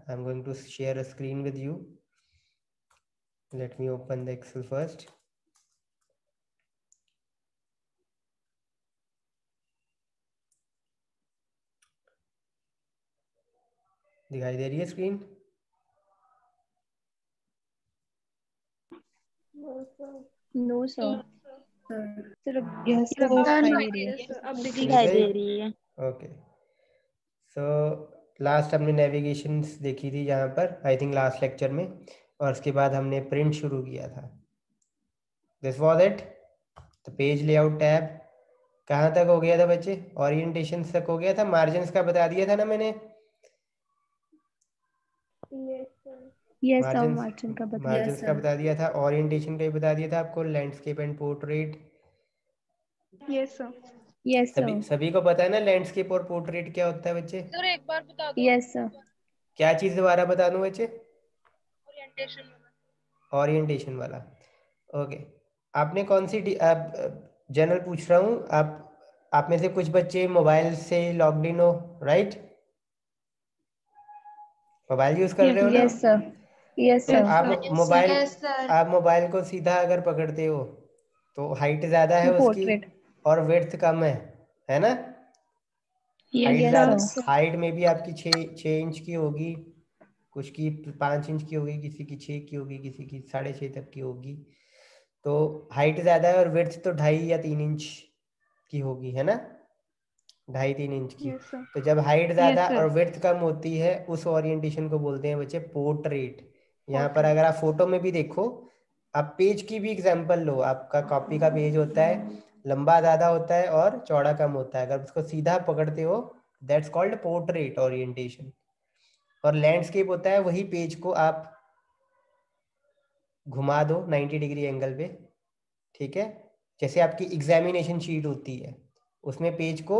I'm going to share a screen with you. Let me open the Excel first. दिखाई दे रही है screen? No sir, सिर्फ अब दिखाई दे रही है। ओके, सो लास्ट हमने नेविगेशंस देखी थी यहाँ पर, आई थिंक लास्ट लेक्चर में, और उसके बाद हमने प्रिंट शुरू किया था। This was it. तो पेज लेआउट टैब कहाँ तक हो गया था बच्चे? ओरिएंटेशन तक हो गया था। मार्जिन्स का बता दिया था ना मैंने? यस सर, मार्जिन का बता दिया था। ओरिएंटेशन का भी बता दिया था आपको, landscape and portrait. Yes sir. Yes sir, सभी को पता है ना लैंडस्केप और पोर्ट्रेट क्या होता है बच्चे? सर एक बार बता दो। Yes sir. क्या चीज दोबारा बता दूं बच्चे? ओरिएंटेशन वाला। ओरिएंटेशन वाला, ओके। आपने कौन सी जनरल पूछ रहा हूँ, आप में से कुछ बच्चे मोबाइल से लॉग्ड इन हो, राइट? मोबाइल यूज कर रहे हो ना? यस सर, यस तो सर। आप मोबाइल को सीधा अगर पकड़ते हो तो हाइट ज्यादा है उसकी पोर्ट्रेट और विड्थ कम है ना? हाइट में भी आपकी 6 इंच की होगी, कुछ की 5 इंच की होगी, किसी की 6 की होगी, किसी की 6.5 तक की होगी। तो हाइट ज्यादा है और विड्थ तो 2.5 या 3 इंच की होगी, है ना? 2.5-3 इंच की। Yes sir. तो जब हाइट ज्यादा सर। और विड्थ कम होती है उस ओरिएंटेशन को बोलते हैं बच्चे पोर्ट्रेट। यहाँ पर अगर आप फोटो में भी देखो, आप पेज की भी एग्जांपल लो, आपका कॉपी का पेज होता है, लंबा ज्यादा होता है और चौड़ा कम होता है। अगर उसको सीधा पकड़ते हो दैट्स कॉल्ड पोर्ट्रेट ओरिएंटेशन। और लैंडस्केप होता है वही पेज को आप घुमा दो 90 डिग्री एंगल पे, ठीक है? जैसे आपकी एग्जामिनेशन शीट होती है उसमें पेज को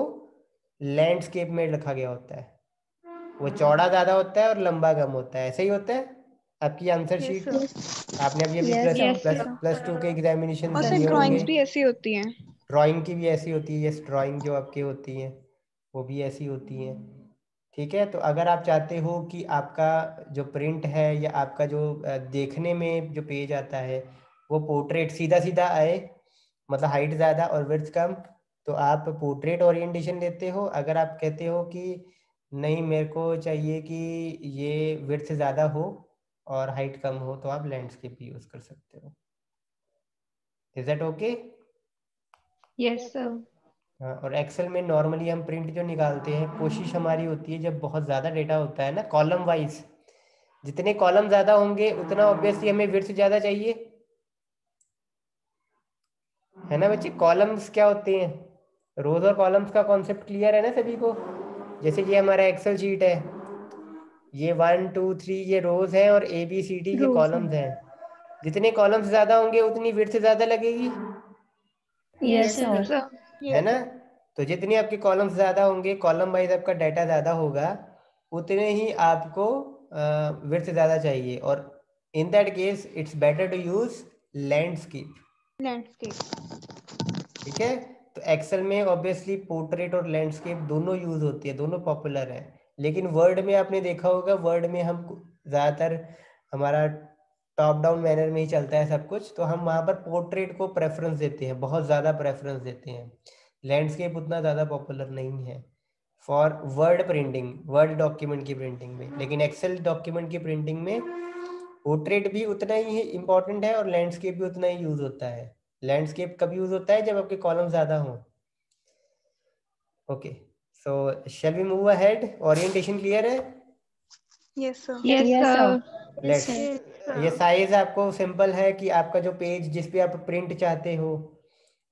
लैंडस्केप में रखा गया होता है, वो चौड़ा ज्यादा होता है और लंबा कम होता है, ऐसे ही होता है। आपकी आंसर शीट आपने अभी Yes, plus sir. Plus plus two के एग्जामिनेशन और सर दिए होंगे। ड्राइंग्स भी ऐसी होती हैं। ड्राइंग की भी ऐसी होती है, यस, ड्राइंग जो आपकी होती है वो भी ऐसी होती है, ठीक है? तो अगर आप चाहते हो कि आपका जो प्रिंट है या आपका जो देखने में जो पेज आता है वो पोर्ट्रेट सीधा सीधा आए, मतलब हाइट ज़्यादा और विड्थ कम, तो आप पोर्ट्रेट ओरिएंटेशन लेते हो। अगर आप कहते हो कि नहीं मेरे को चाहिए कि ये विड्थ ज़्यादा हो और हाइट कम हो, तो आप लैंडस्केप यूज़ कर सकते हो। Is that okay? Yes sir. हाँ, और एक्सेल में नॉर्मली हम प्रिंट जो निकालते हैं, कोशिश हमारी होती है जब बहुत ज़्यादा डेटा होता है ना कॉलम वाइज, जितने कॉलम ज़्यादा होंगे उतना ऑब्वियसली हमें विड्थ ज़्यादा चाहिए, है ना बच्चे? कॉलम्स क्या होते हैं? रोज और कॉलम्स का कॉन्सेप्ट क्लियर है ना सभी को? जैसे ये हमारा एक्सेल शीट है, ये 1 2 3 ये रोज हैं और ABCD ये कॉलम्स हैं। जितने कॉलम्स ज़्यादा होंगे उतनी विड्थ ज़्यादा लगेगी, Yes, sir. है ना? तो जितने आपके कॉलम्स ज़्यादा होंगे, कॉलम वाइज आपका डाटा ज़्यादा होगा, उतने ही आपको विड्थ ज़्यादा चाहिए। और in that case it's better to use landscape, ठीक है? तो एक्सेल में ऑब्वियसली पोर्ट्रेट और लैंडस्केप दोनों यूज होती है, दोनों पॉपुलर है। लेकिन वर्ड में आपने देखा होगा, वर्ड में हम ज़्यादातर हमारा टॉप डाउन मैनर में ही चलता है सब कुछ, तो हम वहाँ पर पोर्ट्रेट को प्रेफरेंस देते हैं, बहुत ज़्यादा प्रेफरेंस देते हैं। लैंडस्केप उतना ज़्यादा पॉपुलर नहीं है for word printing, word document की प्रिंटिंग में। लेकिन एक्सेल डॉक्यूमेंट की प्रिंटिंग में पोर्ट्रेट भी उतना ही इंपॉर्टेंट है और लैंडस्केप भी उतना ही यूज होता है। लैंडस्केप कब यूज होता है? जब आपके कॉलम ज्यादा हो। Okay, so shall we move ahead? Orientation clear है? Yes sir. Yes, sir. Let's, ये साइज आपको सिंपल है कि आपका जो पेज जिस पे आप प्रिंट चाहते हो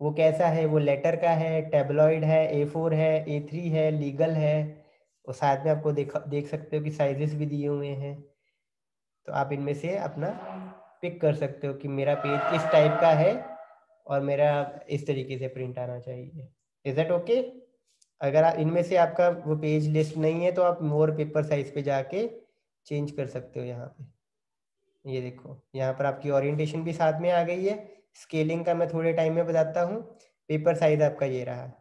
वो कैसा है, वो लेटर का है, टेबलॉइड है, A4 है, A3 है, लीगल है। और साथ में आपको देख सकते हो कि साइजेस भी दिए हुए हैं, तो आप इनमें से अपना पिक कर सकते हो कि मेरा पेज किस टाइप का है और मेरा इस तरीके से प्रिंट आना चाहिए। Is that okay? अगर आप इनमें से आपका वो पेज लिस्ट नहीं है तो आप मोर पेपर साइज पे जाके चेंज कर सकते हो। यहाँ पे ये देखो, यहाँ पर आपकी ओरिएंटेशन भी साथ में आ गई है। स्केलिंग का मैं थोड़े टाइम में बताता हूँ। पेपर साइज आपका ये रहा,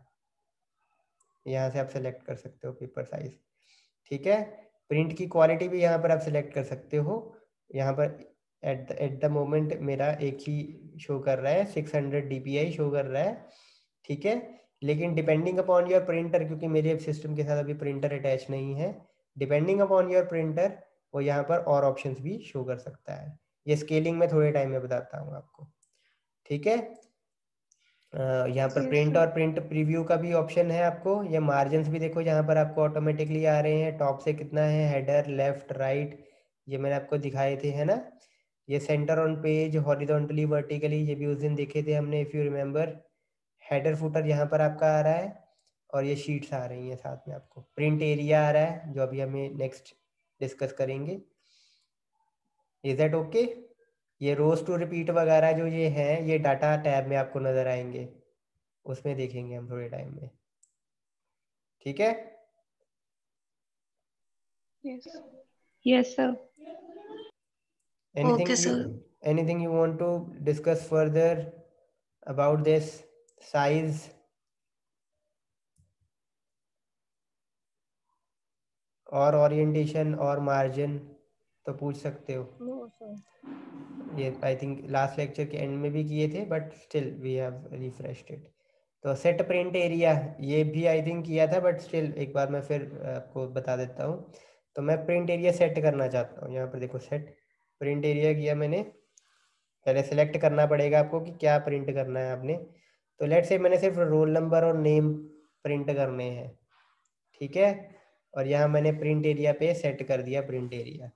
यहाँ से आप सेलेक्ट कर सकते हो पेपर साइज, ठीक है? प्रिंट की क्वालिटी भी यहाँ पर आप सिलेक्ट कर सकते हो। यहाँ पर एट द मोमेंट मेरा एक ही शो कर रहा है, 600 DPI शो कर रहा है, ठीक है। लेकिन डिपेंडिंग अपॉन योर प्रिंटर, क्योंकि मेरे सिस्टम के साथ अभी प्रिंटर अटैच नहीं है, डिपेंडिंग अपॉन योर प्रिंटर वो यहाँ पर और ऑप्शंस भी शो कर सकता है। ये स्केलिंग में थोड़े टाइम में बताता हूँ आपको, ठीक है। यहाँ पर प्रिंट और प्रिंट प्रीव्यू का भी ऑप्शन है आपको। ये मार्जिन्स भी देखो यहाँ पर आपको ऑटोमेटिकली आ रहे हैं, टॉप से कितना है, हेडर, लेफ्ट, राइट, ये मैंने आपको दिखाए थे, है ना। ये centre on page, horizontally, vertically, ये भी उस दिन देखे थे हमने, if you remember. Header footer यहाँ पर आपका आ रहा है, और ये शीट्स आ रही हैं साथ में आपको। प्रिंट एरिया आ रहा है, जो अभी हमें नेक्स्ट डिस्कस करेंगे। Is that okay? ये रोज टू रिपीट वगैरह जो ये हैं, ये डाटा टैब में आपको नजर आएंगे, उसमें देखेंगे हम थोड़े टाइम में, ठीक है। Yes, sir. Anything Okay, you sir. Anything you want to discuss further about this size और ओरिएंटेशन और मार्जिन, तो पूछ सकते हो। No, sir. ये आई थिंक लास्ट लेक्चर के एंड में भी किए थे, but still we have refreshed it. तो सेट प्रिंट एरिया ये भी आई थिंक किया था, बट स्टिल एक बार मैं फिर आपको बता देता हूँ। तो मैं प्रिंट एरिया सेट करना चाहता हूँ। यहाँ पर देखो, सेट प्रिंट एरिया किया मैंने। पहले सेलेक्ट करना पड़ेगा आपको कि क्या प्रिंट करना है आपने। तो लेट से मैंने सिर्फ रोल नंबर और नेम प्रिंट करने हैं, ठीक है। और यहाँ मैंने प्रिंट एरिया पे सेट कर दिया प्रिंट एरिया।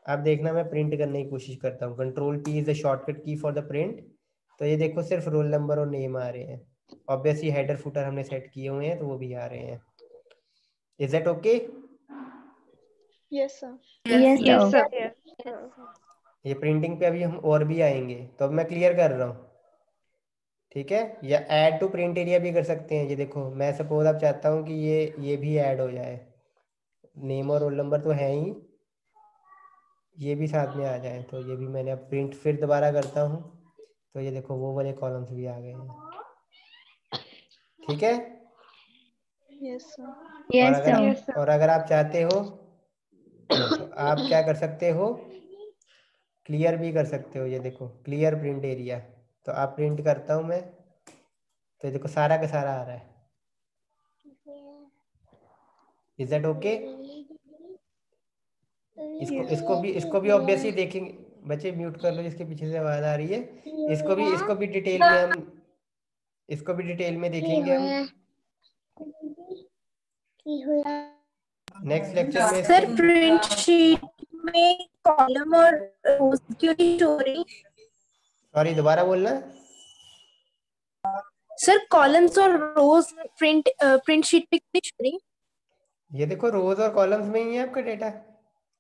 अब देखना, मैं प्रिंट करने की कोशिश करता हूँ। Ctrl P is the shortcut की फॉर द प्रिंट। तो ये देखो, सिर्फ रोल नंबर और नेम आ रहे हैं। ऑब्वियसली हेडर फुटर हमने सेट किए हुए हैं, तो वो भी आ रहे हैं। Is that okay? Yes, sir. Yes, Yes, sir. sir. ये प्रिंटिंग पे अभी हम और भी आएंगे, तो अब मैं क्लियर कर रहा हूँ, ठीक है। या ऐड टू प्रिंट एरिया भी कर सकते हैं। ये देखो, मैं सपोज आप चाहता हूँ कि ये भी ऐड हो जाए, नेम और रोल नंबर तो है ही, ये भी साथ में आ जाए। तो ये भी मैंने अब प्रिंट फिर दोबारा करता हूँ, तो ये देखो वो वाले कॉलम्स भी आ गए हैं, ठीक है। Yes, sir. और Yes, अगर sir. और अगर आप चाहते हो तो आप क्या कर सकते हो, क्लियर भी कर सकते हो। ये देखो, क्लियर प्रिंट एरिया। तो आप प्रिंट करता हूँ मैं, तो ये देखो सारा का सारा आ रहा है। Is that okay? इसको भी ऑब्वियसली देखेंगे। बच्चे म्यूट कर लो, जिसके पीछे से आवाज आ रही है। इसको भी डिटेल में हम देखेंगे हम नेक्स्ट लेक्चर में इसको। सर प्रिंट शीट में कॉलम और रोज क्यों नहीं शो रही? सॉरी, दोबारा बोलना। सर कॉलम्स और रोज प्रिंट शीट पे क्यों नहीं शो रही? ये देखो, रोज और कॉलम्स में ही है आपका डेटा।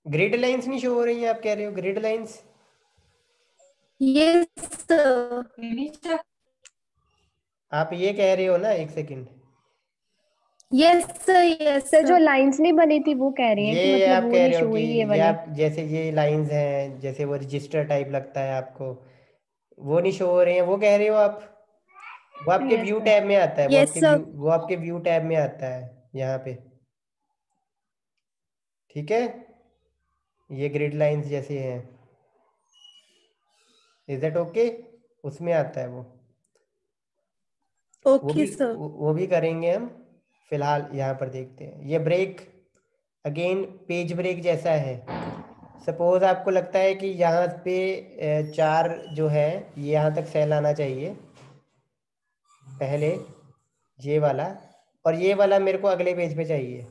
ग्रिड लाइंस नहीं शो हो रही हैं, आप कह रहे हो ग्रिड लाइंस। यस आप ये कह रहे हो ना, एक सेकंड। यस सर जो लाइंस नहीं बनी थी वो कह रही हैं कि ये मतलब आप वो कह नहीं रहे हो शो कि रही ये ये वाली। आप जैसे ये लाइंस हैं, जैसे वो रजिस्टर टाइप लगता है आपको, वो नहीं शो हो रही हैं, वो कह रहे हो आप। वो आपके Yes, व्यू sir. टैब में आता है, यस सर वो आपके व्यू टैब में आता है यहाँ पे, ठीक है। ये ग्रिड लाइंस जैसे हैं। Is that okay? उसमें आता है वो ओके सर वो भी करेंगे हम। फिलहाल यहाँ पर देखते हैं। ये ब्रेक अगेन पेज ब्रेक जैसा है। सपोज आपको लगता है कि यहाँ पे 4 जो है, ये यहाँ तक सेल आना चाहिए पहले, ये वाला, और ये वाला मेरे को अगले पेज पे चाहिए।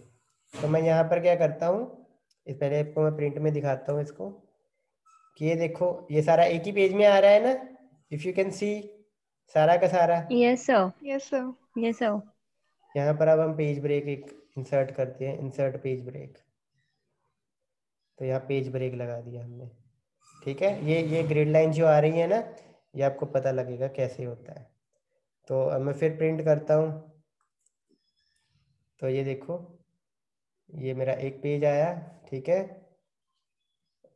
तो मैं यहाँ पर क्या करता हूँ, इस पहले आपको मैं प्रिंट में दिखाता हूँ इसको, कि ये देखो ये सारा एक ही पेज में आ रहा है ना, इफ़ यू कैन सी, सारा का सारा। Yes, sir. Yes, sir. Yes, sir. यहाँ पर अब हम पेज ब्रेक एक इंसर्ट करते हैं, इंसर्ट पेज ब्रेक। तो यहाँ पेज ब्रेक लगा दिया हमने, ठीक है। ये ग्रिड लाइन जो आ रही है ना, ये आपको पता लगेगा कैसे होता है। तो अब मैं फिर प्रिंट करता हूँ, तो ये देखो, ये मेरा एक पेज आया, ठीक है।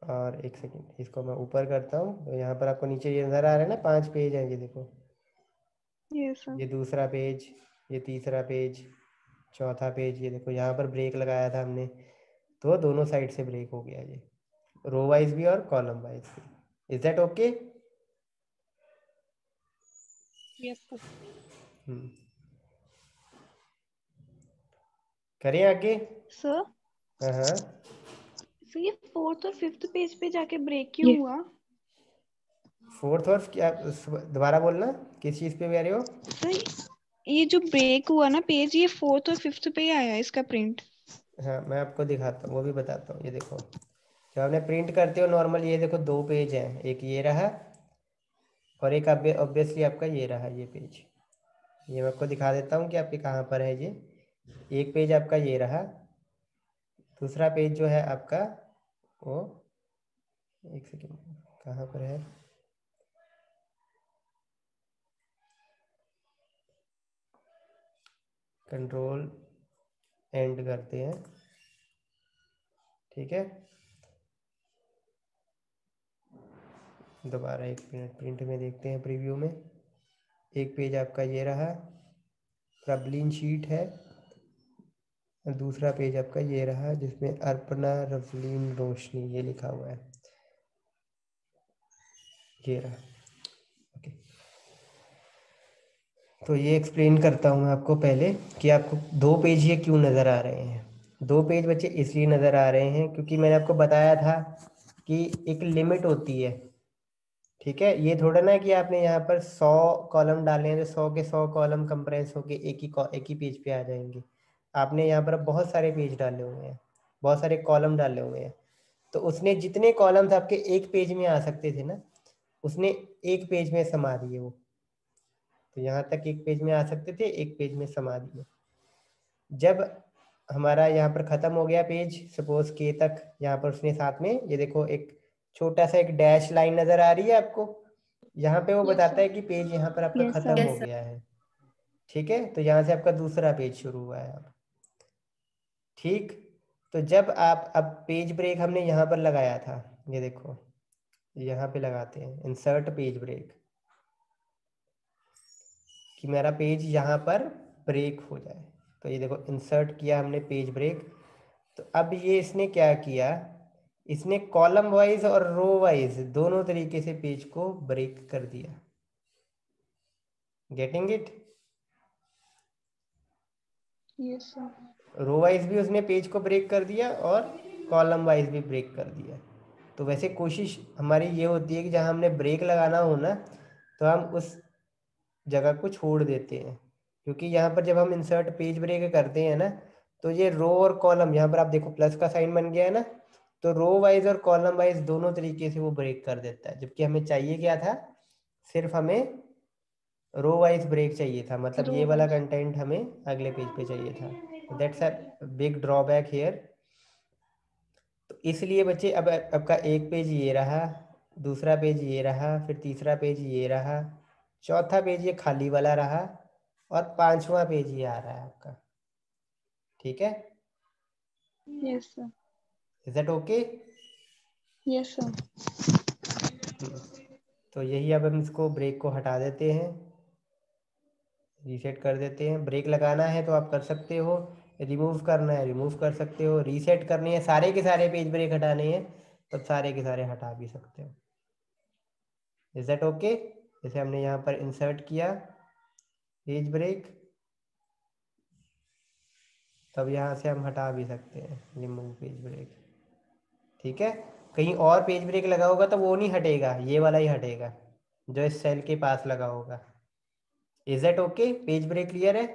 और एक सेकंड, इसको मैं ऊपर करता हूँ, तो यहाँ पर आपको नीचे ये नज़र आ रहा है ना, 5 पेज हैं, ये देखो। Yes, sir. ये दूसरा पेज, ये तीसरा पेज, चौथा पेज, ये देखो यहाँ पर ब्रेक लगाया था हमने। तो दोनों साइड से ब्रेक हो गया ये, रो वाइज भी और कॉलम वाइज भी। Is that okay? यस करें आगे? सर। हाँ, सर ये फोर्थ और फिफ्थ पेज पे जाके ब्रेक क्यों हुआ? फोर्थ और क्या, दोबारा बोलना, किस चीज पे कह रहे हो? सर ये जो ब्रेक हुआ ना पेज, ये फोर्थ और फिफ्थ पे ही आया है इसका प्रिंट। हाँ, मैं आपको दिखाता हूँ, वो भी बताता हूँ। ये देखो, जब आपने प्रिंट करते हो नॉर्मल, ये देखो दो पेज हैं, एक ये रहा और एक ऑब्वियसली आपका ये रहा ये पेज। ये मैं आपको दिखा देता हूँ कि आपके कहाँ पर है ये। एक पेज आपका ये रहा, दूसरा पेज जो है आपका वो, एक सेकेंड, कहाँ पर है? कंट्रोल एंड करते हैं, ठीक है। दोबारा एक मिनट, प्रिंट में देखते हैं, प्रीव्यू में। एक पेज आपका ये रहा, प्रबलीन शीट है, और दूसरा पेज आपका ये रहा जिसमें अर्पणा रवलीन रोशनी ये लिखा हुआ है, ये रहा। ओके, तो ये एक्सप्लेन करता हूँ मैं आपको पहले कि आपको दो पेज ये क्यों नज़र आ रहे हैं। दो पेज बच्चे इसलिए नज़र आ रहे हैं क्योंकि मैंने आपको बताया था कि एक लिमिट होती है, ठीक है। ये थोड़ा ना कि आपने यहाँ पर 100 कॉलम डाले हैं तो 100 के 100 कॉलम कंप्रेस होके एक ही पेज पे आ जाएंगे। आपने यहाँ पर बहुत सारे पेज डाले हुए हैं, बहुत सारे कॉलम डाले हुए हैं, तो उसने जितने कॉलम्स आपके एक पेज में आ सकते थे ना, उसने एक पेज में समा दिए वो। तो यहाँ तक एक पेज में आ सकते थे, एक पेज में समा दिए। जब हमारा यहाँ पर खत्म हो गया पेज, सपोज के तक, यहाँ पर उसने साथ में ये देखो एक छोटा सा एक डैश लाइन नजर आ रही है आपको, यहाँ पे वो बताता है कि पेज यहाँ पर आपका Yes, खत्म sir. हो गया है, ठीक है। तो यहाँ से आपका दूसरा पेज शुरू हुआ है अब, ठीक। तो जब आप, अब पेज ब्रेक हमने यहाँ पर लगाया था, ये देखो यहाँ पे लगाते हैं इंसर्ट पेज ब्रेक, कि मेरा पेज यहाँ पर ब्रेक हो जाए। तो ये देखो इंसर्ट किया हमने पेज ब्रेक। तो अब ये इसने क्या किया, इसने कॉलम वाइज और रो वाइज दोनों तरीके से पेज को ब्रेक कर दिया। Getting it? Yes, sir. Row wise भी उसने पेज को ब्रेक कर दिया और कॉलम वाइज भी ब्रेक कर दिया। तो वैसे कोशिश हमारी ये होती है कि जहाँ हमने ब्रेक लगाना हो ना, तो हम उस जगह को छोड़ देते हैं, क्योंकि यहाँ पर जब हम इंसर्ट पेज ब्रेक करते हैं ना, तो ये रो और कॉलम, यहाँ पर आप देखो प्लस का साइन बन गया है ना, तो रो वाइज और कॉलम वाइज दोनों तरीके से वो ब्रेक कर देता है। जबकि हमें चाहिए क्या था, सिर्फ हमें रो वाइज ब्रेक चाहिए था, मतलब ये वाला कंटेंट हमें अगले पेज पे चाहिए था। That's a big drawback here. तो इसलिए बच्चे अब आपका एक पेज ये रहा, दूसरा पेज ये रहा, फिर तीसरा पेज ये रहा, चौथा पेज ये खाली वाला रहा, और पांचवा पेज ये आ रहा है आपका, ठीक है। Yes, sir. Is that okay? Yes, sir. तो यही, अब हम इसको ब्रेक को हटा देते हैं, रीसेट कर देते हैं। ब्रेक लगाना है तो आप कर सकते हो, रिमूव करना है रिमूव कर सकते हो, रीसेट करनी है, सारे के सारे पेज ब्रेक हटाने हैं तो सारे के सारे हटा भी सकते हो। Is that okay? जैसे हमने यहाँ पर इंसर्ट किया पेज ब्रेक, तब यहाँ से हम हटा भी सकते हैं, रिमूव पेज ब्रेक, ठीक है। कहीं और पेज ब्रेक लगा होगा तो वो नहीं हटेगा, ये वाला ही हटेगा जो इस सेल के पास लगा होगा। Is that okay? Page break clear है?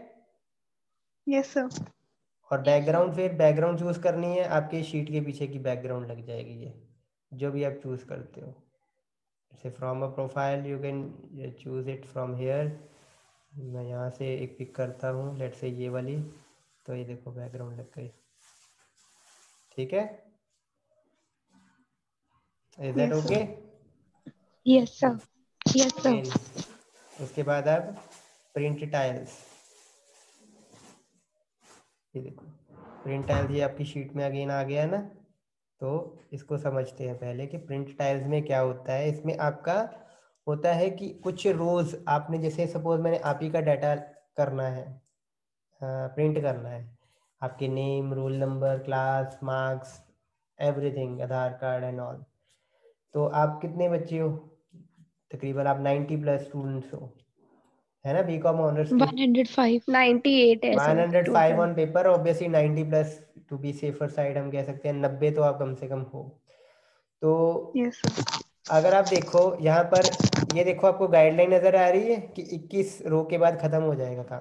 Yes, sir. और बैकग्राउंड, फिर बैकग्राउंड चूज करनी है, आपके शीट के पीछे की बैकग्राउंड लग जाएगी, ये जो भी आप चूज करते हो। जैसे from a profile you can choose it from here. मैं यहाँ से एक पिक करता हूँ, लेट से ये वाली, तो ये देखो बैकग्राउंड लग गई, ठीक है। Is that Yes, sir. Okay? Yes, sir. Yes, sir. फिर उसके बाद अब प्रिंट टाइल्स, ये देखो प्रिंट टाइल्स ये आपकी शीट में अगेन आ गया ना। तो इसको समझते हैं पहले कि प्रिंट टाइल्स में क्या होता है। इसमें आपका होता है कि कुछ रोज आपने, जैसे सपोज मैंने आप ही का डाटा करना है, प्रिंट करना है, आपके name, roll number, class, marks, everything, Aadhaar card and all. तो आप कितने बच्चे हो? तकरीबन आप 90 प्लस स्टूडेंट्स हो, है ना, बीकॉम ऑनर्स के? 105। 98 है sir 105 total. On paper, obviously 90 plus to be safer side हम कह सकते हैं, 90 तो आप कम से कम हो। तो यस सर। अगर आप देखो यहाँ पर, ये देखो आपको गाइडलाइन नजर आ रही है कि 21 रो के बाद खत्म हो जाएगा काम,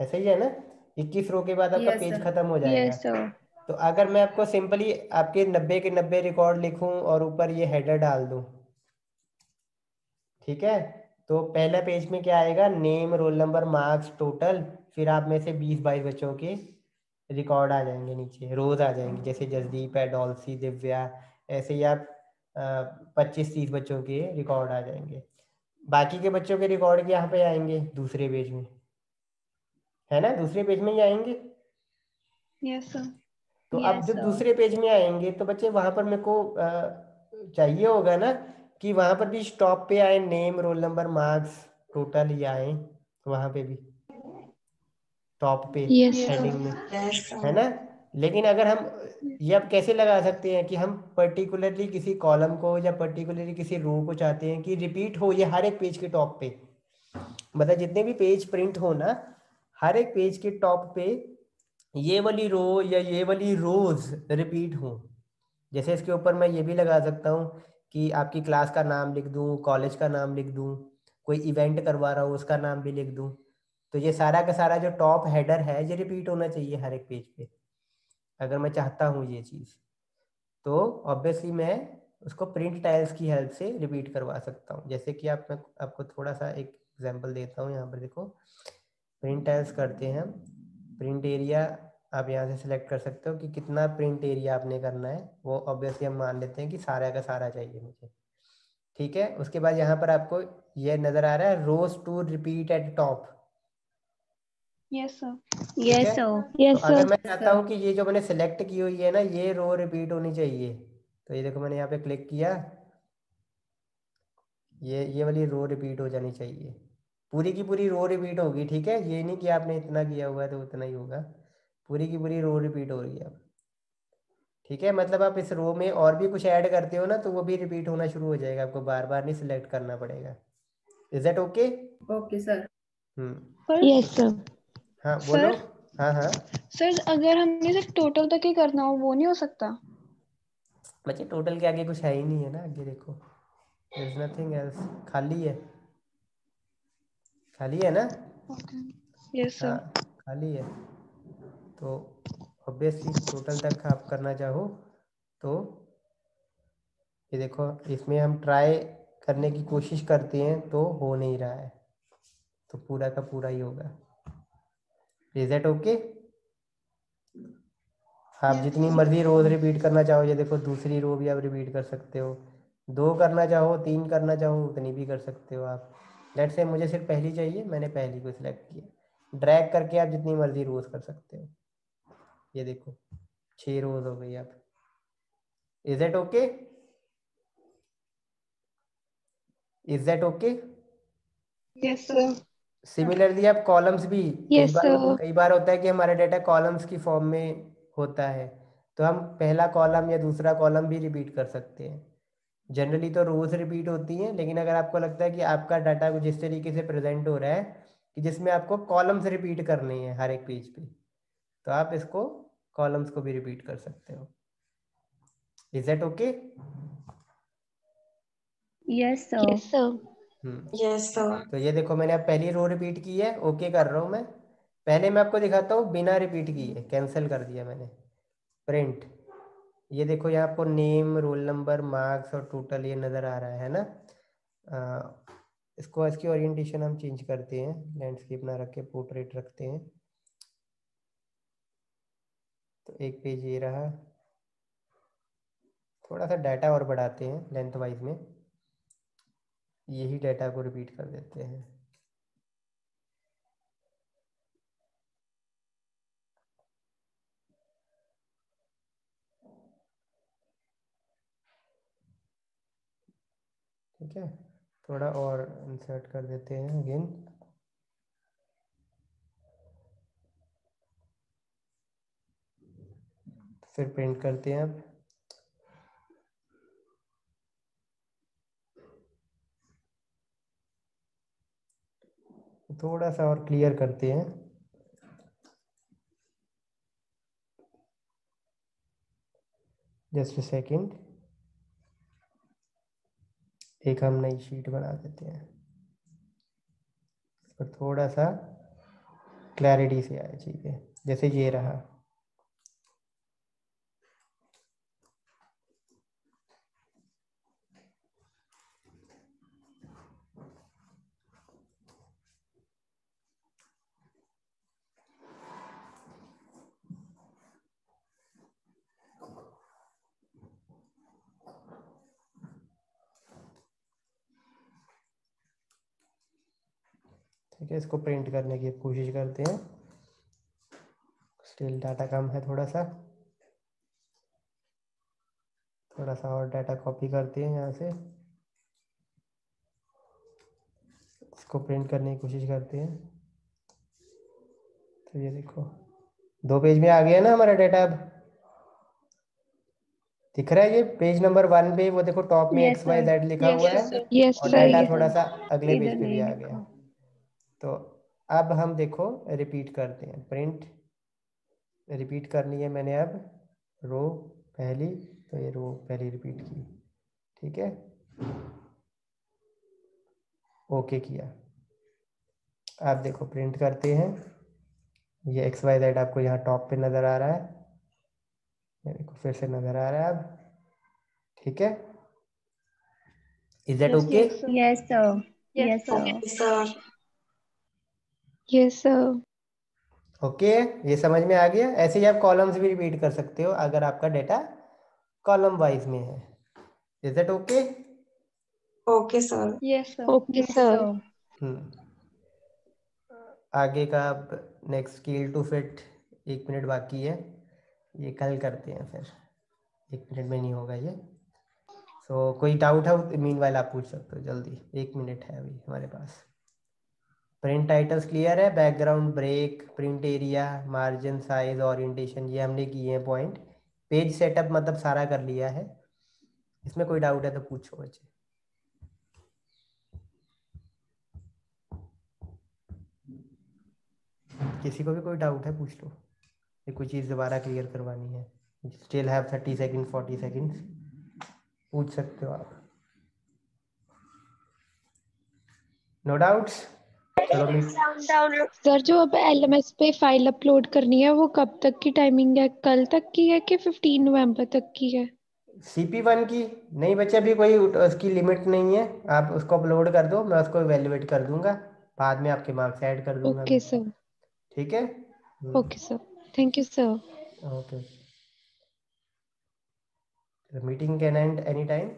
ऐसा ही है ना? 21 रो के बाद आपका Yes, पेज sir. खत्म हो जाएगा। Yes sir. तो अगर मैं आपको सिंपली आपके 90 के 90 रिकॉर्ड लिखूं और ऊपर ये हेडर डाल दूं, ठीक है, तो पहला पेज में क्या आएगा? Name, roll number, marks, total, फिर आप में से 20-22 बच्चों के रिकॉर्ड आ जाएंगे, नीचे रोज आ जाएंगे, जैसे जसदीप है, डॉल्सी, दिव्या, ऐसे ही आप 25-30 बच्चों के रिकॉर्ड आ जाएंगे। बाकी के बच्चों के रिकॉर्ड यहाँ पे आएंगे दूसरे पेज में, है ना, दूसरे पेज में ही आएंगे। Yes sir. तो अब यस जब सर। दूसरे पेज में आएंगे तो बच्चे वहां पर मेरे को चाहिए होगा ना कि वहां पर भी स्टॉप पे आए, name, roll number, marks, total ही आए वहां पे भी, टॉप पे यस सर। हेडिंग में, है ना? लेकिन अगर हम ये अब कैसे लगा सकते हैं कि हम पर्टिकुलरली किसी कॉलम को या पर्टिकुलरली किसी रो को चाहते हैं कि रिपीट हो ये हर एक पेज के टॉप पे, मतलब जितने भी पेज प्रिंट हो ना, हर एक पेज के टॉप पे ये वाली रो या ये वाली रोज रिपीट हो। जैसे इसके ऊपर मैं ये भी लगा सकता हूँ कि आपकी क्लास का नाम लिख दूँ, कॉलेज का नाम लिख दूँ, कोई इवेंट करवा रहा हूँ उसका नाम भी लिख दूँ। तो ये सारा का सारा जो टॉप हेडर है ये रिपीट होना चाहिए हर एक पेज पे, अगर मैं चाहता हूँ ये चीज़, तो ऑब्वियसली मैं उसको प्रिंट टाइल्स की हेल्प से रिपीट करवा सकता हूँ। जैसे कि मैं आपको थोड़ा सा एक एग्जांपल देता हूँ। यहाँ पर देखो, प्रिंट टाइल्स करते हैं हम। प्रिंट एरिया आप यहाँ से सिलेक्ट कर सकते हो कि कितना प्रिंट एरिया आपने करना है, वो ऑब्वियसली हम मान लेते हैं कि सारा का सारा चाहिए मुझे, ठीक है। उसके बाद यहाँ पर आपको ये नज़र आ रहा है, rows to repeat at top, yes sir. ठीक है। Yes sir. तो यस अगर सर। मैं चाहता हूँ कि ये जो मैंने सेलेक्ट की हुई है ना ये रो रिपीट होनी चाहिए, तो ये देखो मैंने यहाँ पे क्लिक किया, ये वाली रो रिपीट हो जानी चाहिए, पूरी की पूरी रो रिपीट होगी, ठीक है। ये नहीं कि आपने इतना किया हुआ है तो उतना ही होगा, पूरी की पूरी रो रिपीट हो रही है अब, ठीक है। मतलब आप इस रो में और भी कुछ ऐड करते हो ना तो वो भी रिपीट होना शुरू हो जाएगा, आपको बार बार नहीं सिलेक्ट करना पड़ेगा। Is that okay? Okay, sir. Hmm. Yes sir. हाँ बोलो। सर हाँ हाँ। सर अगर हमने सिर्फ टोटल तक ही करना हो वो नहीं हो सकता? बच्चे टोटल के आगे कुछ है ही नहीं है ना, आगे देखो, देयर इज नथिंग एल्स, खाली है, खाली है ना? ओके। यस हाँ, सर। खाली है। तो ऑब्वियसली टोटल तक आप करना चाहो तो ये देखो, इसमें हम ट्राई करने की कोशिश करते हैं तो हो नहीं रहा है, तो पूरा का पूरा ही होगा। Is that okay? आप यस जितनी सर। मर्जी रोज रिपीट करना चाहो, ये देखो दूसरी रो भी आप रिपीट कर सकते हो, 2 करना चाहो, 3 करना चाहो, उतनी भी कर सकते हो आप। लेट से मुझे सिर्फ पहली चाहिए, मैंने पहली को सिलेक्ट किया, ड्रैग करके आप जितनी मर्जी रोज कर सकते हो। ये देखो 6 रोज हो गई आप। Is that okay? Is that okay? Yes sir. Similarly आप कॉलम्स भी, कई यस बार सर। कई बार होता है कि हमारा डाटा कॉलम्स की फॉर्म में होता है, तो हम पहला कॉलम या दूसरा कॉलम भी रिपीट कर सकते हैं। जनरली तो रोज रिपीट होती हैं, लेकिन अगर आपको लगता है कि आपका डाटा कुछ इस तरीके से प्रेजेंट हो रहा है कि जिसमें आपको कॉलम्स रिपीट करने हैं हर एक पेज पे, तो आप इसको कॉलम्स को भी रिपीट कर सकते हो। Is that okay? Yes sir. Yes sir. Yes sir. तो ये देखो मैंने अब पहली रो रिपीट की है, ओके कर रहा हूँ मैं। पहले मैं आपको दिखाता हूँ बिना रिपीट किए, कैंसिल कर दिया मैंने, प्रिंट। ये देखो यहाँ आपको नेम, रोल नंबर, मार्क्स और टोटल ये नज़र आ रहा है ना। इसको, इसकी ओरिएंटेशन हम चेंज करते हैं, लैंडस्केप ना रख के पोर्ट्रेट रखते हैं। तो एक पेज ये रहा, थोड़ा सा डाटा और बढ़ाते हैं लेंथ वाइज में, यही डाटा को रिपीट कर देते हैं। ठीक है, थोड़ा और इंसर्ट कर देते हैं अगेन। फिर प्रिंट करते हैं अब। थोड़ा सा और क्लियर करते हैं। जस्ट अ सेकंड, एक हम नई शीट बना देते हैं, इस पर थोड़ा सा क्लैरिटी से आए चीज़ें, जैसे ये रहा। ठीक है, इसको प्रिंट करने की कोशिश करते हैं। स्टिल डाटा कम है, थोड़ा सा और डाटा कॉपी करते हैं यहाँ से, इसको प्रिंट करने की कोशिश करते हैं। तो ये देखो 2 पेज में आ गया ना हमारा डाटा। अब दिख रहा है ये पेज नंबर 1 पे, वो देखो टॉप में Yes, XYZ sir. लिखा हुआ है यस और सर, डाटा यस थोड़ा सा अगले इधर पेज पे भी नहीं आ लिखा। गया। तो अब हम देखो रिपीट करते हैं, प्रिंट रिपीट करनी है मैंने अब रो पहली, तो ये रो पहली रिपीट की। ठीक है, ओके किया। आप देखो प्रिंट करते हैं, ये XYZ आपको यहाँ टॉप पे नज़र आ रहा है, मेरे को फिर से नज़र आ रहा है अब। ठीक है, is that okay? Yes, sir. Yes, sir. Yes sir. Okay, ये समझ में आ गया। ऐसे ही आप कॉलम्स भी रिपीट कर सकते हो अगर आपका डेटा कॉलम वाइज में है। Is that okay? Okay sir. Yes, sir. Okay sir. आगे का अब next scale to fit 1 minute बाकी है, ये कल करते हैं फिर, 1 मिनट में नहीं होगा ये। सो कोई डाउट है मीन वाइल आप पूछ सकते हो जल्दी, 1 मिनट है अभी हमारे पास। प्रिंट टाइटल्स क्लियर है, background, break, print area, margin, size, orientation, ये हमने किए हैं पॉइंट। पेज सेटअप मतलब सारा कर लिया है। इसमें कोई डाउट है तो पूछो बच्चे। किसी को भी कोई डाउट है पूछ लो, ये कोई चीज़ दोबारा क्लियर करवानी है। स्टिल हैव 30 सेकेंड 40 सेकेंड, पूछ सकते हो आप। No doubts? चलो सर जो अब LMS पे फाइल अपलोड करनी है वो कब तक की टाइमिंग है? कल तक की है कि 15 नवंबर तक की है? CP1 की नहीं बच्चे, अभी कोई उसकी लिमिट नहीं है, आप उसको अपलोड कर दो, मैं उसको इवेल्युएट कर दूंगा, बाद में आपके मार्क्स ऐड कर दूंगा ओके मैं। सर। ठीक है, okay sir, thank you sir. Okay. Meeting can and any time.